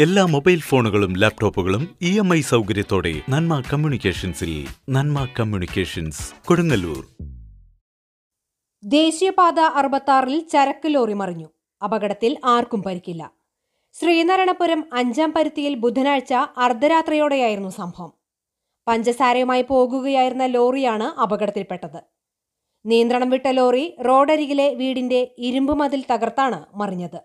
എല്ലാ മൊബൈൽ ഫോണുകളും ലാപ്ടോപ്പുകളും EMI സൗകര്യത്തോടെ നന്മ കമ്മ്യൂണിക്കേഷൻസിൽ. നന്മ കമ്മ്യൂണിക്കേഷൻസ്, കൊടുങ്ങല്ലൂർ. ദേശീയപാത 66-ൽ ചരക്ക് ലോറി മറിഞ്ഞു. അപകടത്തിൽ ആർക്കും പരിക്കില്ല. ശ്രീനാരായണപുരം 5-ാം പരുത്തിയിൽ ബുധനാഴ്ച അർദ്ധരാത്രിയോടെയായിരുന്നു സംഭവം. പഞ്ചസാരയുമായി പോകുകയായിരുന്ന ലോറിയാണ് അപകടത്തിൽപ്പെട്ടത്. നിയന്ത്രണം വിട്ട ലോറി റോഡരികിലെ വീടിന്റെ ഇരുമ്പ് മതിൽ തകർത്താണ് മറിഞ്ഞത്.